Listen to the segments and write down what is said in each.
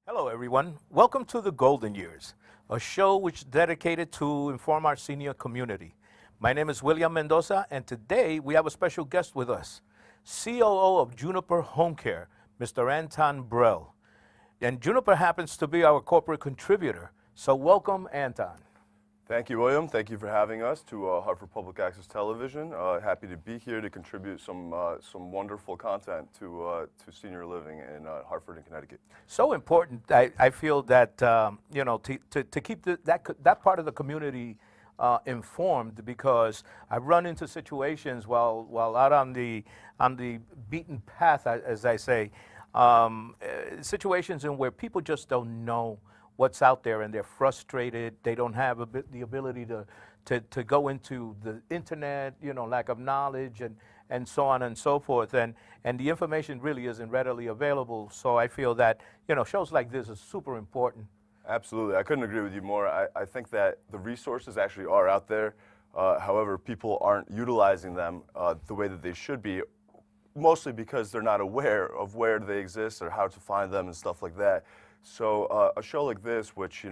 Hello, everyone. Welcome to the Golden Years, a show which is dedicated to inform our senior community. My name is William Mendoza, and today we have a special guest with us, COO of Juniper Home Care, Mr. Anton Brell. And Juniper happens to be our corporate contributor, so welcome, Anton. Thank you, William. Thank you for having us to Hartford Public Access Television. Happy to be here to contribute some wonderful content to senior living in Hartford and Connecticut. So important, I feel that to keep that part of the community informed, because I've run into situations while out on the beaten path, as I say, situations in where people just don't know what's out there, and they're frustrated. They don't have the ability to go into the internet, lack of knowledge, and so on and so forth. And the information really isn't readily available. So I feel that, shows like this are super important. Absolutely. I couldn't agree with you more. I think that the resources actually are out there. However, people aren't utilizing them the way that they should be, mostly because they're not aware of where they exist or how to find them and stuff like that. So a show like this, which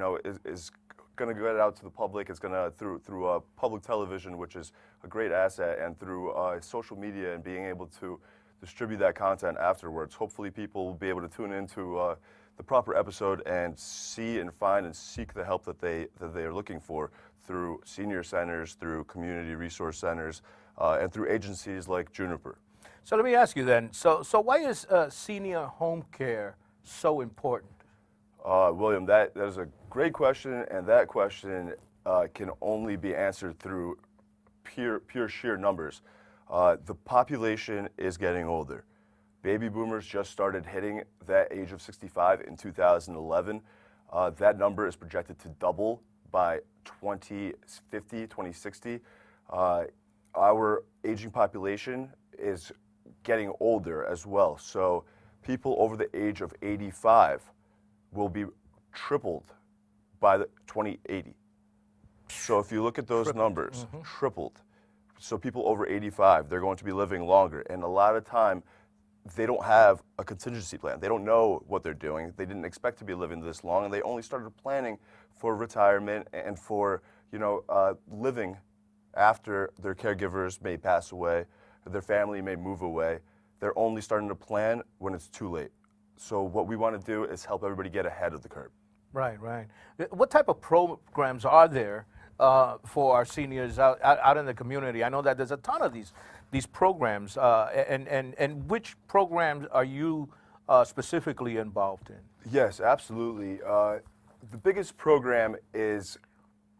is going to get out to the public, it's going to through public television, which is a great asset, and through social media and being able to distribute that content afterwards. Hopefully, people will be able to tune into the proper episode and see and find and seek the help that they are looking for through senior centers, through community resource centers, and through agencies like Juniper. So let me ask you then. So why is senior home care so important? William, that is a great question, and that question can only be answered through pure sheer numbers. The population is getting older. Baby boomers just started hitting that age of 65 in 2011. That number is projected to double by 2050, 2060. Our aging population is getting older as well. So people over the age of 85 will be tripled by the 2080. So if you look at those numbers, tripled. So people over 85, they're going to be living longer. And a lot of time, they don't have a contingency plan. They don't know what they're doing. They didn't expect to be living this long, and they only started planning for retirement and for living after their caregivers may pass away, or their family may move away. They're only starting to plan when it's too late. So what we want to do is help everybody get ahead of the curve. Right. What type of programs are there for our seniors out in the community? I know that there's a ton of these programs, and which programs are you specifically involved in? Yes, absolutely. The biggest program is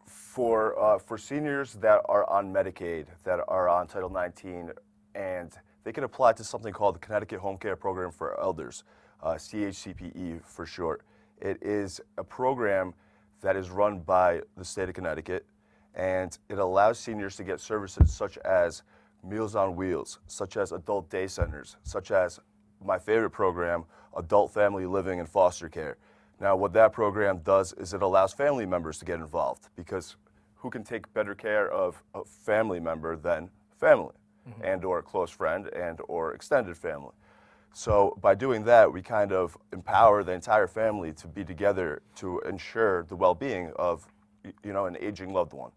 for seniors that are on Medicaid, that are on Title 19, and they can apply to something called the Connecticut Home Care Program for Elders. CHCPE for short. It is a program that is run by the state of Connecticut, and it allows seniors to get services such as Meals on Wheels, such as adult day centers, such as my favorite program, Adult Family Living and Foster Care. Now, what that program does is it allows family members to get involved, because who can take better care of a family member than family, and or a close friend and or extended family. So by doing that, we kind of empower the entire family to be together to ensure the well-being of, an aging loved one.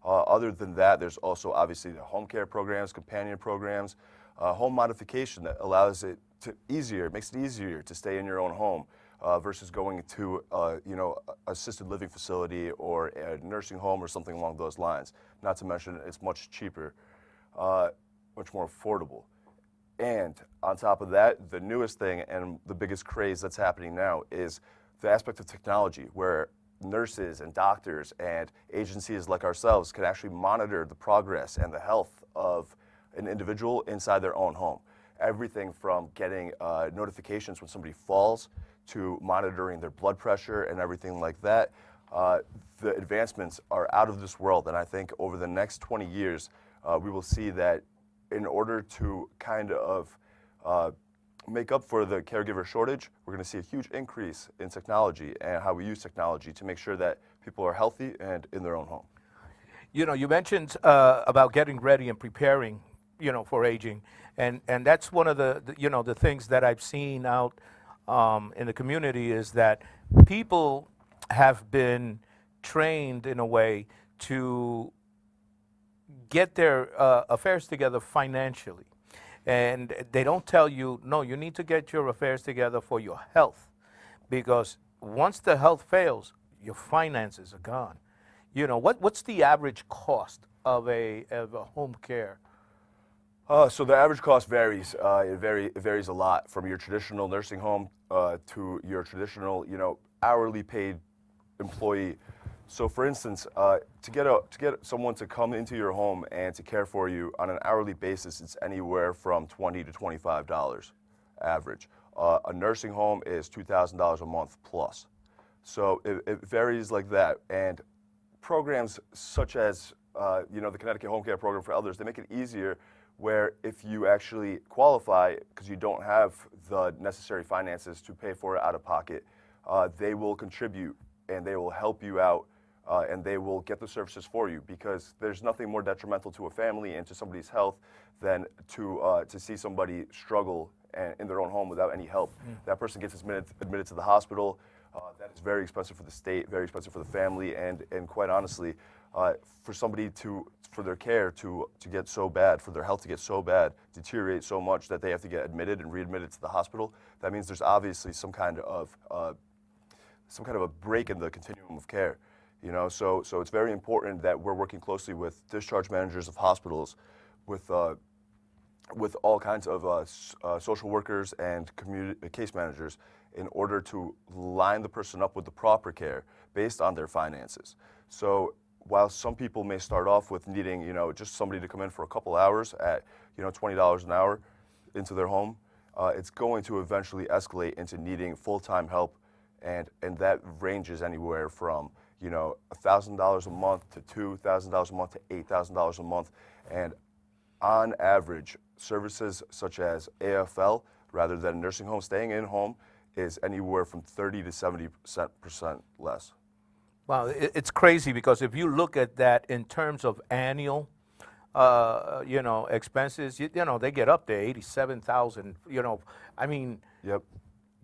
Other than that, there's also obviously the home care programs, companion programs, home modification that allows it makes it easier to stay in your own home versus going to, assisted living facility or a nursing home or something along those lines. Not to mention it's much cheaper, much more affordable. And on top of that, the newest thing and the biggest craze that's happening now is the aspect of technology, where nurses and doctors and agencies like ourselves can actually monitor the progress and the health of an individual inside their own home. Everything from getting notifications when somebody falls to monitoring their blood pressure and everything like that. The advancements are out of this world, and I think over the next 20 years, we will see that in order to kind of make up for the caregiver shortage, we're going to see a huge increase in technology and how we use technology to make sure that people are healthy and in their own home. You mentioned about getting ready and preparing, for aging, and that's one of the things that I've seen out in the community is that people have been trained in a way to get their affairs together financially. And they don't tell you, no, you need to get your affairs together for your health. Because once the health fails, your finances are gone. You know, what's the average cost of a home care? So the average cost varies. It varies a lot from your traditional nursing home to your traditional, hourly paid employee. So, for instance, to get someone to come into your home and to care for you on an hourly basis, it's anywhere from $20 to $25 average. A nursing home is $2,000 a month plus. So it varies like that. And programs such as the Connecticut Home Care Program for Elders, they make it easier where if you actually qualify because you don't have the necessary finances to pay for it out of pocket, they will contribute and they will help you out and they will get the services for you, because there's nothing more detrimental to a family and to somebody's health than to see somebody struggle in their own home without any help. That person gets admitted to the hospital. That is very expensive for the state, very expensive for the family, and quite honestly, for their care to get so bad, for their health to get so bad, deteriorate so much that they have to get admitted and readmitted to the hospital, that means there's obviously some kind of a break in the continuum of care. So it's very important that we're working closely with discharge managers of hospitals, with all kinds of social workers and case managers, in order to line the person up with the proper care based on their finances. So while some people may start off with needing, just somebody to come in for a couple hours at, $20 an hour into their home, it's going to eventually escalate into needing full-time help, and that ranges anywhere from, $1,000 a month to $2,000 a month to $8,000 a month. And on average, services such as AFL, rather than nursing home, staying in home, is anywhere from 30 to 70% less. Wow, it's crazy, because if you look at that in terms of annual, expenses, they get up there, 87,000. I mean, Yep.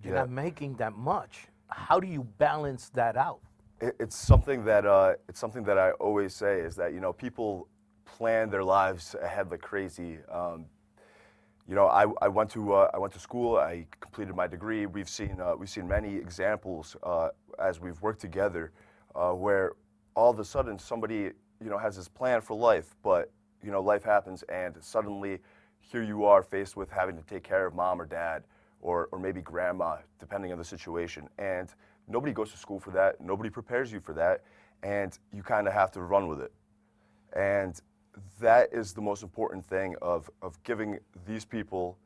you're not making that much. How do you balance that out? It's something that I always say is that people plan their lives ahead like crazy. I went to school. I completed my degree. We've seen many examples as we've worked together, where all of a sudden somebody has this plan for life, but life happens, and suddenly here you are faced with having to take care of mom or dad, or maybe grandma, depending on the situation. And nobody goes to school for that. Nobody prepares you for that, and you kind of have to run with it. And that is the most important thing of giving these people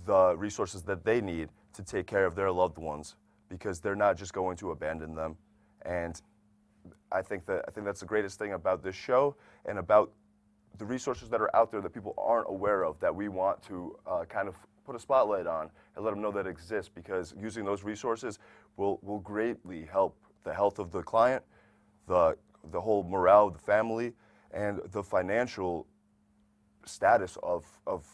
the resources that they need to take care of their loved ones, because they're not just going to abandon them. And I think that's the greatest thing about this show, and about the resources that are out there that people aren't aware of, that we want to kind of put a spotlight on and let them know that exist, because using those resources will greatly help the health of the client, the whole morale of the family, and the financial status of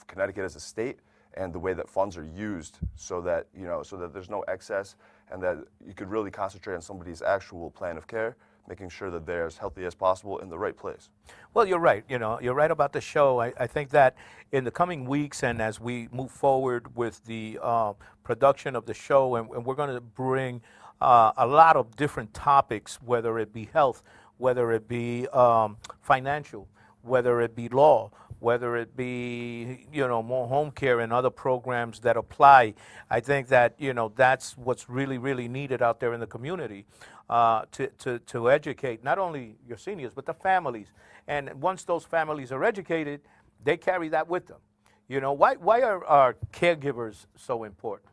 Connecticut as a state, and the way that funds are used, so that there's no excess, and that you could really concentrate on somebody's actual plan of care, making sure that they're as healthy as possible in the right place. Well, you're right. You're right about the show. I think that in the coming weeks, and as we move forward with the production of the show, and we're going to bring a lot of different topics, whether it be health, whether it be financial, whether it be law, whether it be, more home care and other programs that apply. I think that, that's what's really, really needed out there in the community, to educate not only your seniors, but the families. And once those families are educated, they carry that with them. Why are our caregivers so important?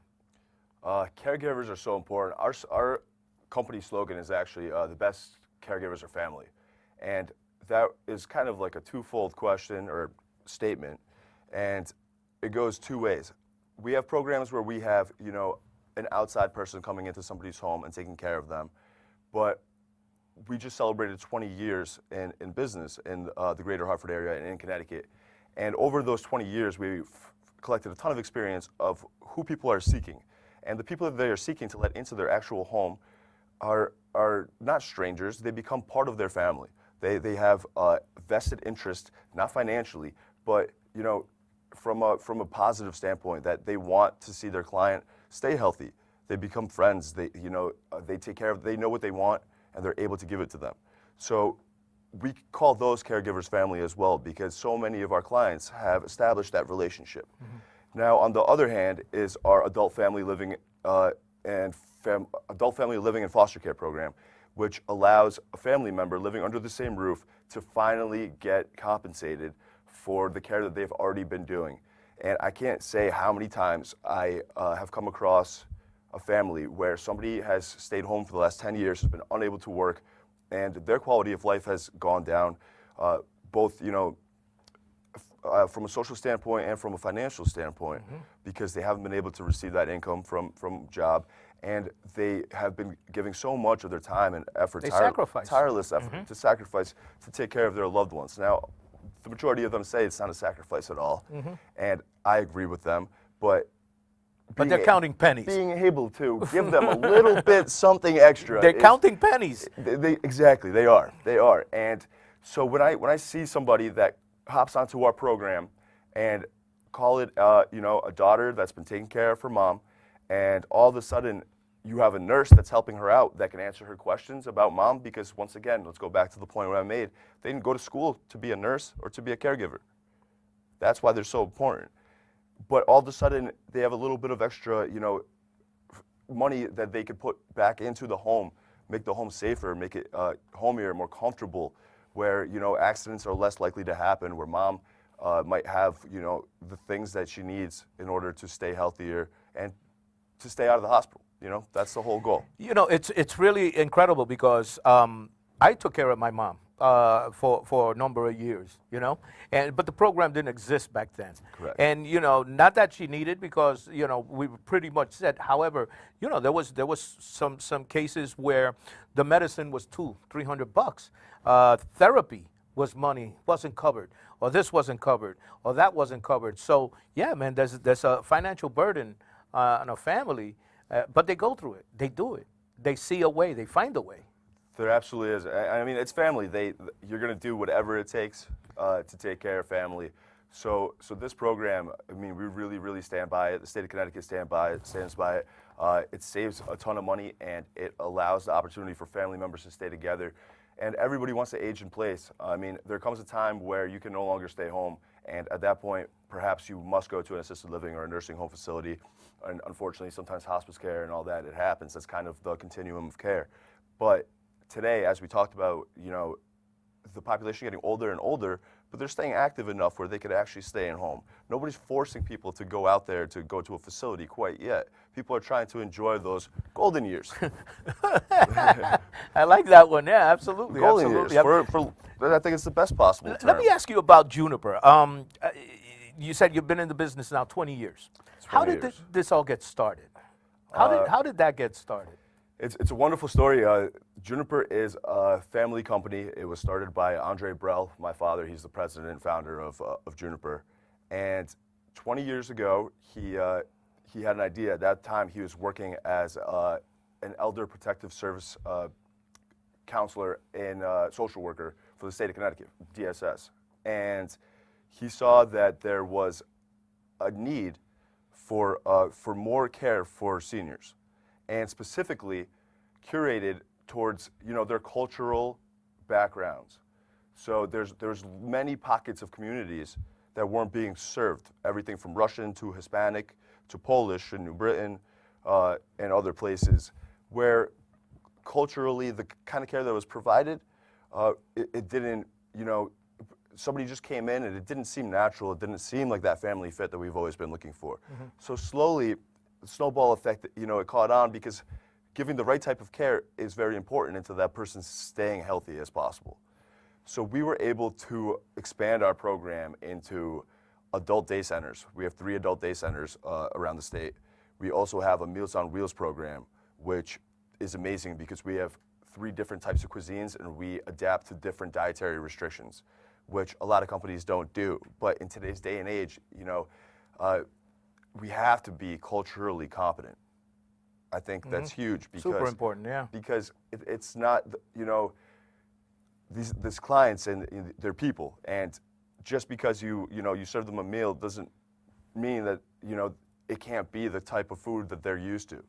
Caregivers are so important. Our company slogan is actually the best caregivers are family. And that is kind of like a twofold question or statement, and it goes two ways. We have programs where we have, an outside person coming into somebody's home and taking care of them, but we just celebrated 20 years in business in the greater Hartford area and in Connecticut. And over those 20 years, we've collected a ton of experience of who people are seeking. And the people that they are seeking to let into their actual home, are not strangers. They become part of their family. They have vested interest, not financially, but from a positive standpoint, that they want to see their client stay healthy. They become friends. They take care of. They know what they want, and they're able to give it to them. So we call those caregivers family as well, because so many of our clients have established that relationship. Mm-hmm. Now, on the other hand, is our adult family living and foster care program, which allows a family member living under the same roof to finally get compensated for the care that they've already been doing. And I can't say how many times I have come across a family where somebody has stayed home for the last 10 years, has been unable to work, and their quality of life has gone down, both from a social standpoint and from a financial standpoint, mm-hmm. because they haven't been able to receive that income from job, and they have been giving so much of their time and effort, tireless effort, mm-hmm. to sacrifice to take care of their loved ones. Now, the majority of them say it's not a sacrifice at all, mm-hmm. and I agree with them, but they're counting pennies. Being able to give them a little bit something extra. They're counting pennies. Exactly, they are. And so when I see somebody that hops onto our program and call it a daughter that's been taking care of her mom, and all of a sudden you have a nurse that's helping her out that can answer her questions about mom, because once again, let's go back to the point where I made, they didn't go to school to be a nurse or to be a caregiver. That's why they're so important. But all of a sudden, they have a little bit of extra, money that they could put back into the home, make the home safer, make it homier, more comfortable, where, accidents are less likely to happen, where mom might have, the things that she needs in order to stay healthier and to stay out of the hospital. That's the whole goal. It's really incredible, because I took care of my mom for a number of years, but the program didn't exist back then. Correct. And not that she needed, because we pretty much said. However, there was some cases where the medicine was $200-300. Therapy was money, wasn't covered, or this wasn't covered, or that wasn't covered. So yeah, man, there's a financial burden on a family, but they go through it. They do it. They see a way. They find a way. There absolutely is. I mean, it's family. You're going to do whatever it takes to take care of family. So this program, I mean, we really, really stand by it. The state of Connecticut stands by it. It saves a ton of money, and it allows the opportunity for family members to stay together. And everybody wants to age in place. I mean, there comes a time where you can no longer stay home, and at that point, perhaps you must go to an assisted living or a nursing home facility. And unfortunately, sometimes hospice care and all that, it happens. That's kind of the continuum of care. But today, as we talked about, the population getting older and older, but they're staying active enough where they could actually stay at home. Nobody's forcing people to go out there to go to a facility quite yet. People are trying to enjoy those golden years. I like that one. Yeah, absolutely. Golden absolutely. years. I think it's the best possible term. Let me ask you about Juniper. You said you've been in the business now 20 years. How did this all get started? How did that get started? It's a wonderful story. Juniper is a family company. It was started by Andre Brell, my father. He's the president and founder of Juniper. And 20 years ago, he had an idea. At that time, he was working as an elder protective service counselor and social worker for the state of Connecticut, DSS. And he saw that there was a need for more care for seniors, and specifically curated towards their cultural backgrounds. So there's many pockets of communities that weren't being served, everything from Russian to Hispanic to Polish in New Britain and other places, where culturally the kind of care that was provided, it didn't, somebody just came in and it didn't seem natural. It didn't seem like that family fit that we've always been looking for. Mm-hmm. So slowly, the snowball effect, it caught on, because giving the right type of care is very important into that person staying healthy as possible. So we were able to expand our program into adult day centers. We have 3 adult day centers around the state. We also have a Meals on Wheels program, which is amazing because we have 3 different types of cuisines and we adapt to different dietary restrictions, which a lot of companies don't do. But in today's day and age, we have to be culturally competent. I think that's huge because Super important, yeah. because it's not, you know, these clients and they're people, and just because you serve them a meal doesn't mean that, you know, it can't be the type of food that they're used to.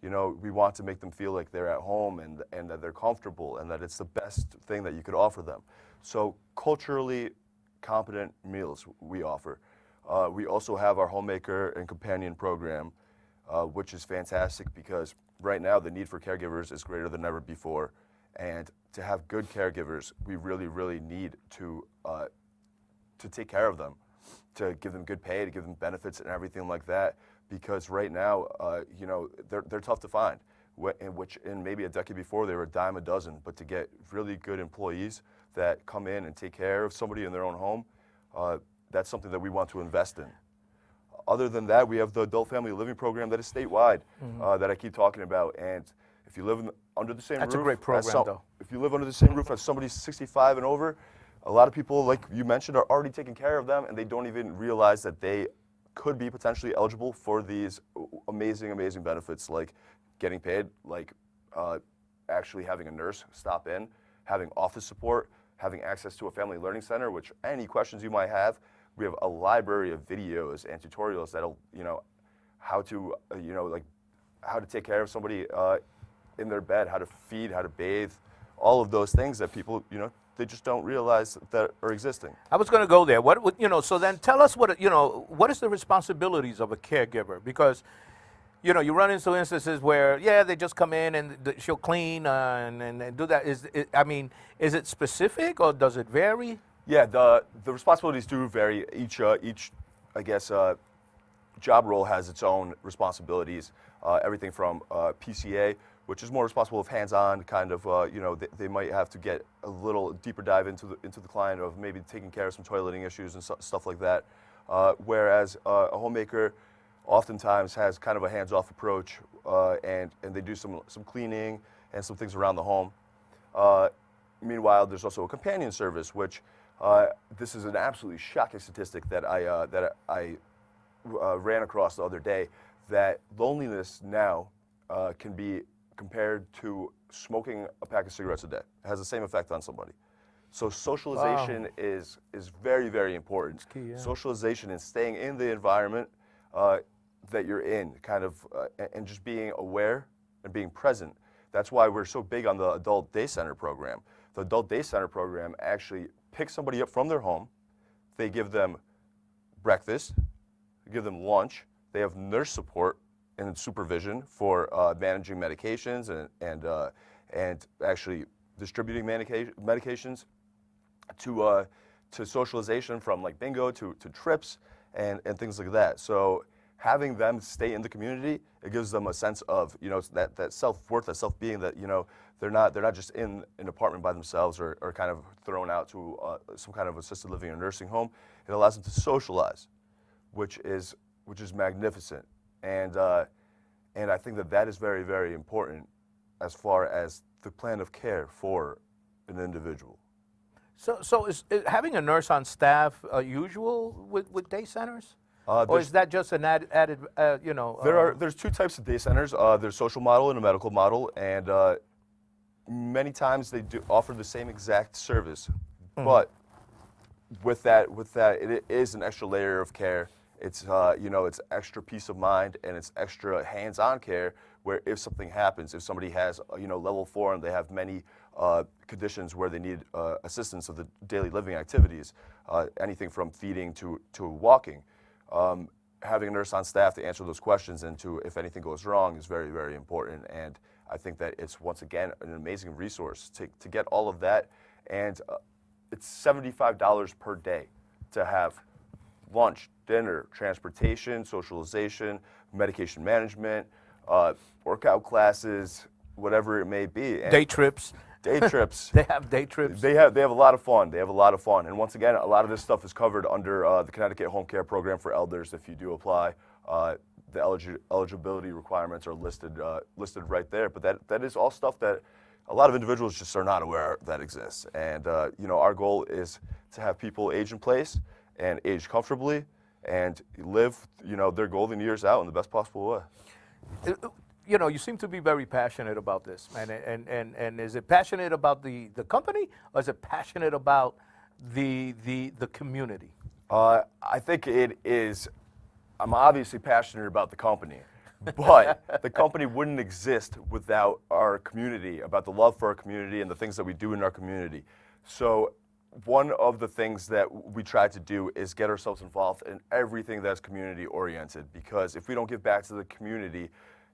You know, we want to make them feel like they're at home and that they're comfortable and that it's the best thing that you could offer them. So culturally competent meals we offer. We also have our homemaker and companion program, which is fantastic because right now the need for caregivers is greater than ever before. And to have good caregivers, we really, really need to take care of them, to give them good pay, to give them benefits and everything like that. Because right now, you know, they're tough to find. In maybe a decade before, they were a dime a dozen. But to get really good employees that come in and take care of somebody in their own home, that's something that we want to invest in. Other than that, we have the adult family living program that is statewide, that I keep talking about. And if you live under the same roof, That's a great program, though. If you live under the same roof as somebody 65 and over, a lot of people, like you mentioned, are already taking care of them, and they don't even realize that they could be potentially eligible for these amazing, amazing benefits, like getting paid, like actually having a nurse stop in, having office support, having access to a family learning center, which any questions you might have, we have a library of videos and tutorials that'll, you know, how to, you know, like how to take care of somebody in their bed, how to feed, how to bathe, all of those things that people, you know, they just don't realize that are existing. I was going to go there. What would, you know, so then tell us what, you know, what is the responsibilities of a caregiver? Because, you know, you run into instances where, yeah, they just come in and she'll clean and do that. I mean, is it specific or does it vary? Yeah, the responsibilities do vary. Each I guess, job role has its own responsibilities. Everything from PCA, which is more responsible of hands-on, kind of, you know, they might have to get a little deeper dive into the client of maybe taking care of some toileting issues and stuff like that. Whereas a homemaker oftentimes has kind of a hands-off approach, and they do some cleaning and some things around the home. Meanwhile, there's also a companion service, which this is an absolutely shocking statistic that I ran across the other day, that loneliness now can be compared to smoking a pack of cigarettes a day. It has the same effect on somebody. So socialization is very, very important. It's key, yeah. Socialization and staying in the environment that you're in, kind of, and just being aware and being present. That's why we're so big on the Adult Day Center program. The Adult Day Center program actually picks somebody up from their home. They give them breakfast, they give them lunch, they have nurse support and supervision for managing medications and actually distributing medications to socialization, from like bingo to trips and things like that. So having them stay in the community, it gives them a sense of, you know, that self-worth, that self-being, that, you know, they're not just in an apartment by themselves or kind of thrown out to some kind of assisted living or nursing home. It allows them to socialize, which is magnificent. And I think that is very, very important as far as the plan of care for an individual. So is having a nurse on staff usual with day centers? Or is that just an added, you know? There's two types of day centers. There's social model and a medical model, and many times they do offer the same exact service, but with that, it is an extra layer of care. It's you know, it's extra peace of mind, and it's extra hands-on care, where if something happens, if somebody has, you know, level 4 and they have many conditions where they need assistance of the daily living activities, anything from feeding to walking, having a nurse on staff to answer those questions and to, if anything goes wrong, is very, very important. And I think that it's, once again, an amazing resource to get all of that. And it's $75 per day to have lunch, dinner, transportation, socialization, medication management, workout classes, whatever it may be. And day trips. Day trips. They have day trips. They have a lot of fun. They have a lot of fun. And once again, a lot of this stuff is covered under the Connecticut Home Care Program for Elders. If you do apply, the eligibility requirements are listed right there. But that is all stuff that a lot of individuals just are not aware that exists. And you know, our goal is to have people age in place and age comfortably and live, you know, their golden years out in the best possible way. you know, you seem to be very passionate about this, man. And is it passionate about the company, or is it passionate about the community? I think it is. I'm obviously passionate about the company, but the company wouldn't exist without our community, about the love for our community and the things that we do in our community. So one of the things that we try to do is get ourselves involved in everything that's community oriented, because if we don't give back to the community,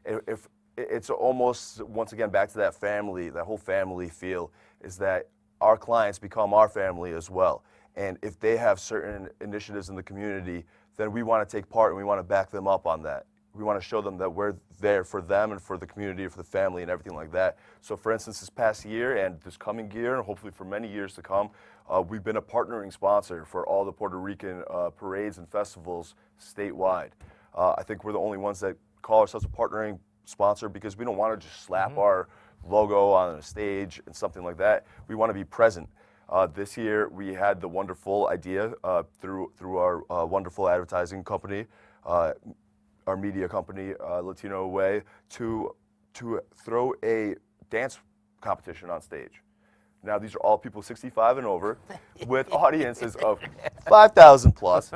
if it's almost, once again, back to that family, that whole family feel, is that our clients become our family as well. And if they have certain initiatives in the community, then we want to take part and we want to back them up on that. We want to show them that we're there for them and for the community, for the family and everything like that. So for instance, this past year and this coming year, and hopefully for many years to come, we've been a partnering sponsor for all the Puerto Rican parades and festivals statewide. I think we're the only ones that call ourselves a partnering sponsor, because we don't want to just slap our logo on a stage and something like that. We want to be present. This year we had the wonderful idea through our wonderful advertising company, our media company, Latino Way, to throw a dance competition on stage. Now these are all people 65 and over with audiences of 5,000 plus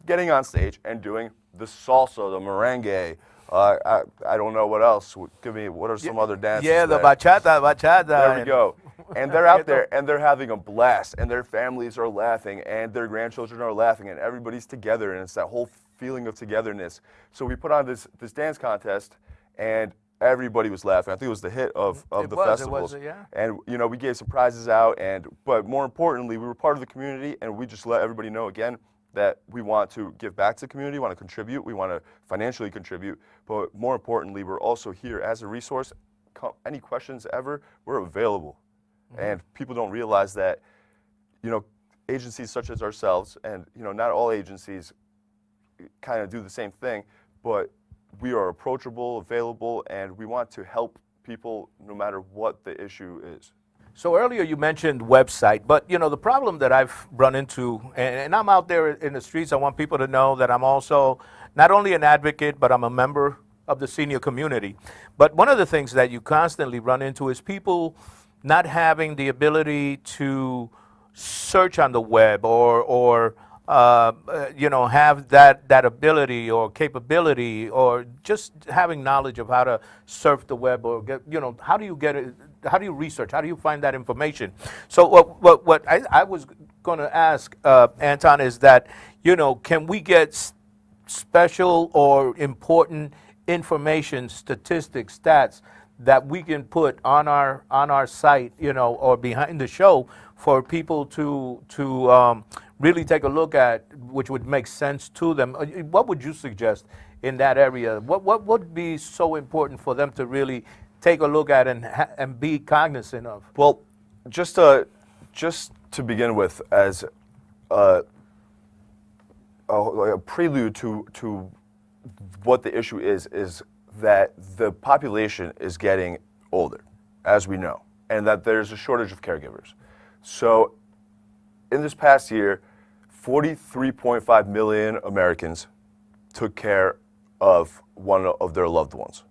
getting on stage and doing the salsa, the merengue. I don't know what else. Give me, what are some other dances? Yeah, the bachata. There we go. And they're out there and they're having a blast, and their families are laughing and their grandchildren are laughing, and everybody's together, and it's that whole feeling of togetherness. So we put on this dance contest, and everybody was laughing. I think it was the hit of the festival. Yeah. And you know, we gave some prizes out, but more importantly, we were part of the community, and we just let everybody know again that we want to give back to the community, want to contribute, we want to financially contribute, but more importantly, we're also here as a resource. Any questions ever, we're available. And people don't realize that, you know, agencies such as ourselves, and you know, not all agencies kind of do the same thing, but we are approachable, available, and we want to help people no matter what the issue is. So earlier you mentioned website, but you know, the problem that I've run into, and I'm out there in the streets, I want people to know that I'm also not only an advocate, but I'm a member of the senior community. But one of the things that you constantly run into is people not having the ability to search on the web, or you know, have that ability or capability, or just having knowledge of how to surf the web, or get, you know, how do you get it? How do you research? How do you find that information? So what I was going to ask Anton is that, you know, can we get special or important information, statistics, stats that we can put on our site, you know, or behind the show for people to really take a look at, which would make sense to them? What would you suggest in that area? What would be so important for them to really take a look at and be cognizant of? Well, just to begin with, as a prelude to what the issue is that the population is getting older, as we know, and that there's a shortage of caregivers. So in this past year, 43.5 million Americans took care of one of their loved ones.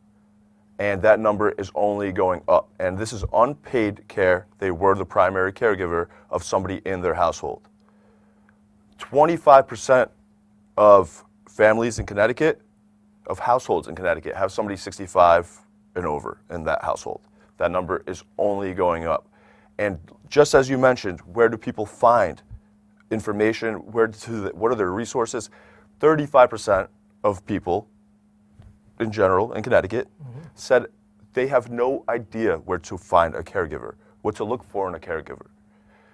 And that number is only going up. And this is unpaid care. They were the primary caregiver of somebody in their household. 25% of families in Connecticut, of households in Connecticut, have somebody 65 and over in that household. That number is only going up. And just as you mentioned, where do people find information? What are their resources? 35% of people in general in Connecticut said they have no idea where to find a caregiver, what to look for in a caregiver.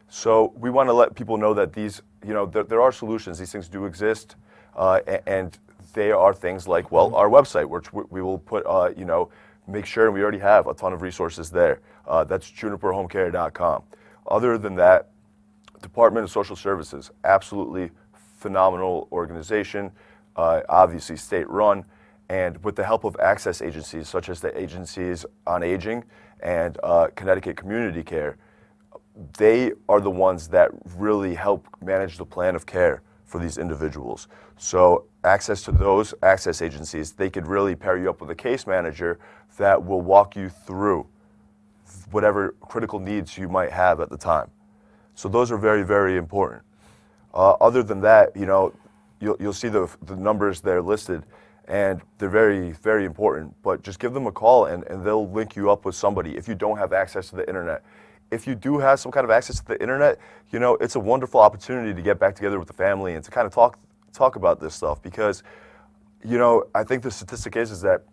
So we want to let people know that these, you know, there are solutions. These things do exist, and they are things like, well, our website, which we will put, you know, make sure, and we already have a ton of resources there. That's juniperhomecare.com. Other than that, Department of Social Services, absolutely phenomenal organization, obviously state-run, and with the help of access agencies such as the Agencies on Aging and Connecticut Community Care, they are the ones that really help manage the plan of care for these individuals. So access to those access agencies, they could really pair you up with a case manager that will walk you through whatever critical needs you might have at the time. So those are very, very important. Other than that, you know, you'll see the numbers that are listed, and they're very, very important. But just give them a call, and they'll link you up with somebody if you don't have access to the internet. If you do have some kind of access to the internet, you know, it's a wonderful opportunity to get back together with the family and to kind of talk about this stuff, because, you know, I think the statistic is that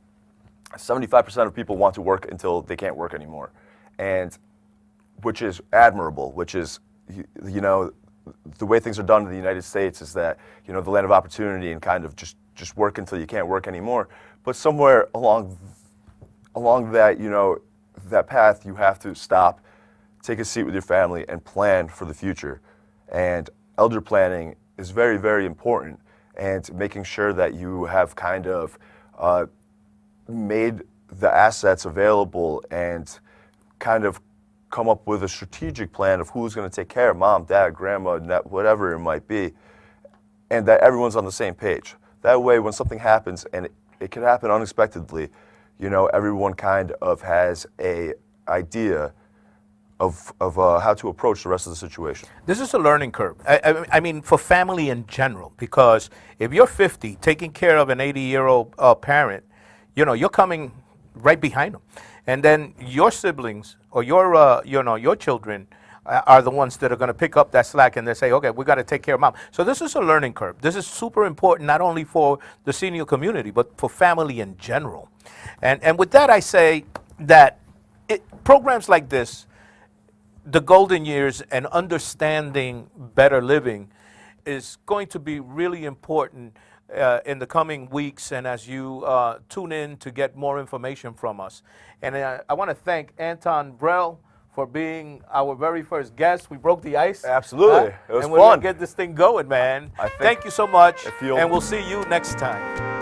75% of people want to work until they can't work anymore, and which is admirable, which is, you know, the way things are done in the United States is that, you know, the land of opportunity and kind of just work until you can't work anymore. But somewhere along that, you know, that path, you have to stop, take a seat with your family, and plan for the future. And elder planning is very, very important, and making sure that you have kind of made the assets available and kind of come up with a strategic plan of who's going to take care of mom, dad, grandma, whatever it might be, and that everyone's on the same page. That way, when something happens, and it can happen unexpectedly, you know, everyone kind of has a idea of how to approach the rest of the situation. This is a learning curve. I mean, for family in general, because if you're 50, taking care of an 80-year-old parent, you know, you're coming right behind them. And then your siblings or your, you know, your children are the ones that are going to pick up that slack, and they say, okay, we got to take care of mom. So this is a learning curve. This is super important, not only for the senior community, but for family in general. And with that, I say that programs like this, the golden years and understanding better living, is going to be really important in the coming weeks, and as you tune in to get more information from us. And I want to thank Anton Brell for being our very first guest. We broke the ice. Absolutely. It was and we're fun. going to get this thing going, man. Thank you so much, I feel- and we'll see you next time.